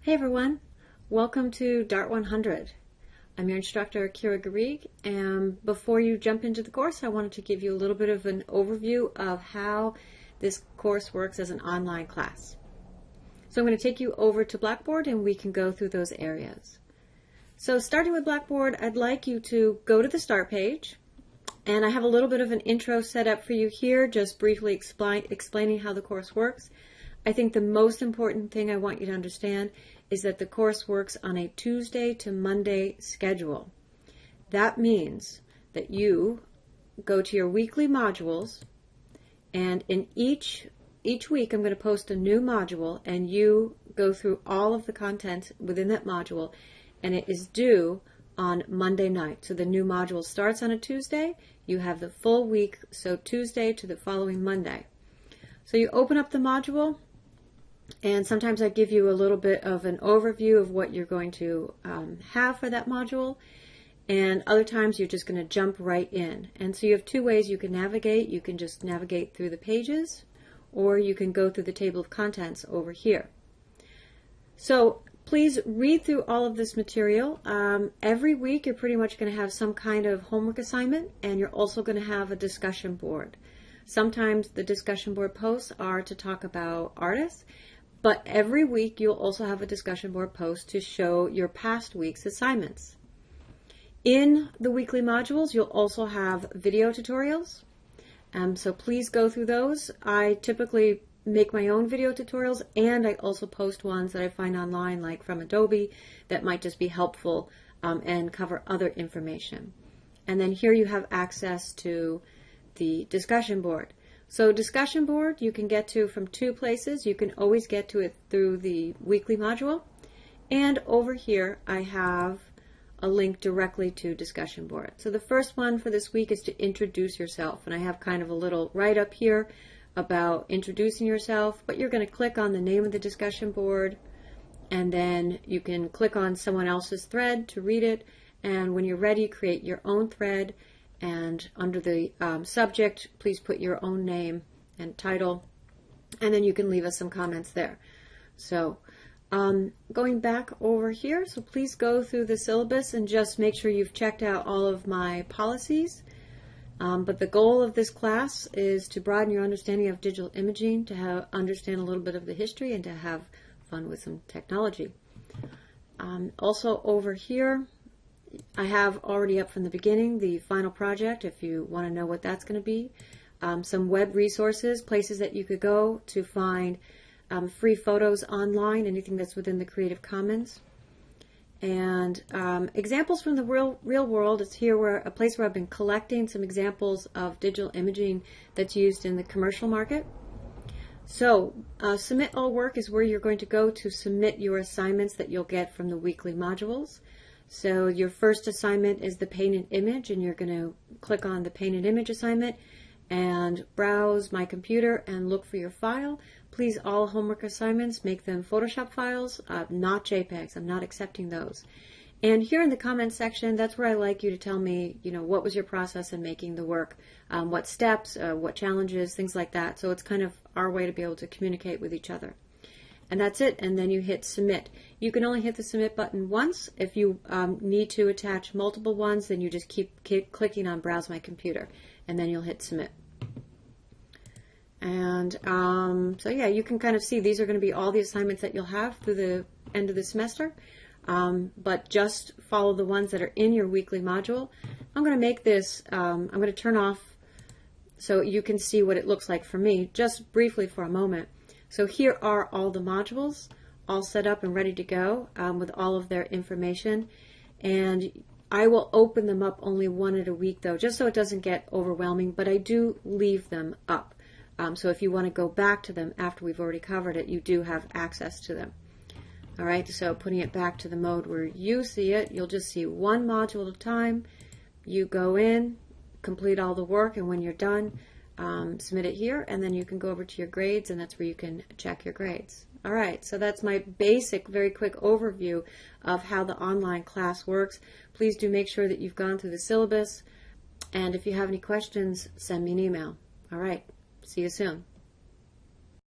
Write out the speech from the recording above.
Hey everyone, welcome to Dart 100. I'm your instructor, Kira Garrig, and before you jump into the course, I wanted to give you a little bit of an overview of how this course works as an online class. So I'm going to take you over to Blackboard and we can go through those areas. So starting with Blackboard, I'd like you to go to the start page, and I have a little bit of an intro set up for you here, just briefly explaining how the course works. I think the most important thing I want you to understand is that the course works on a Tuesday to Monday schedule. That means that you go to your weekly modules, and in each week I'm going to post a new module, and you go through all of the content within that module, and it is due on Monday night. So the new module starts on a Tuesday, you have the full week, so Tuesday to the following Monday. So you open up the module, and sometimes I give you a little bit of an overview of what you're going to have for that module, and other times you're just going to jump right in. And so you have two ways you can navigate. You can just navigate through the pages, or you can go through the table of contents over here. So please read through all of this material. Every week you're pretty much going to have some kind of homework assignment, and you're also going to have a discussion board. Sometimes the discussion board posts are to talk about artists, but every week you'll also have a discussion board post to show your past week's assignments. In the weekly modules, you'll also have video tutorials. So please go through those. I typically make my own video tutorials, and I also post ones that I find online, like from Adobe, that might just be helpful and cover other information. And then here you have access to the discussion board. So discussion board you can get to from two places. You can always get to it through the weekly module, and over here I have a link directly to discussion board. So the first one for this week is to introduce yourself, and I have kind of a little write-up here about introducing yourself, but you're going to click on the name of the discussion board, and then you can click on someone else's thread to read it, and when you're ready, create your own thread. And under the subject, please put your own name and title, and then you can leave us some comments there. So going back over here, so please go through the syllabus and just make sure you've checked out all of my policies. But the goal of this class is to broaden your understanding of digital imaging, to understand a little bit of the history, and to have fun with some technology. Also over here, I have already up from the beginning the final project, if you want to know what that's going to be. Some web resources, places that you could go to find free photos online, anything that's within the Creative Commons. And examples from the real world is here, where a place where I've been collecting some examples of digital imaging that's used in the commercial market. So Submit All Work is where you're going to go to submit your assignments that you'll get from the weekly modules. So your first assignment is the painted image, and you're going to click on the painted image assignment and browse My Computer and look for your file. Please, all homework assignments, make them Photoshop files, not JPEGs. I'm not accepting those. And here in the comments section, that's where I like you to tell me, what was your process in making the work, what steps, what challenges, things like that. So it's kind of our way to be able to communicate with each other. And that's it, and then you hit submit. You can only hit the submit button once. If you need to attach multiple ones, then you just keep clicking on browse My Computer, and then you'll hit submit. And so yeah, you can kind of see these are going to be all the assignments that you'll have through the end of the semester, but just follow the ones that are in your weekly module. I'm going to make this, I'm going to turn off so you can see what it looks like for me, just briefly for a moment. So here are all the modules, all set up and ready to go with all of their information. And I will open them up only one at a week, though, just so it doesn't get overwhelming, but I do leave them up. So if you want to go back to them after we've already covered it, you do have access to them. All right, so putting it back to the mode where you see it, you'll just see one module at a time. You go in, complete all the work, and when you're done, submit it here, and then you can go over to your grades, and that's where you can check your grades. All right, so that's my basic, very quick overview of how the online class works. Please do make sure that you've gone through the syllabus, and if you have any questions, send me an email. All right, see you soon.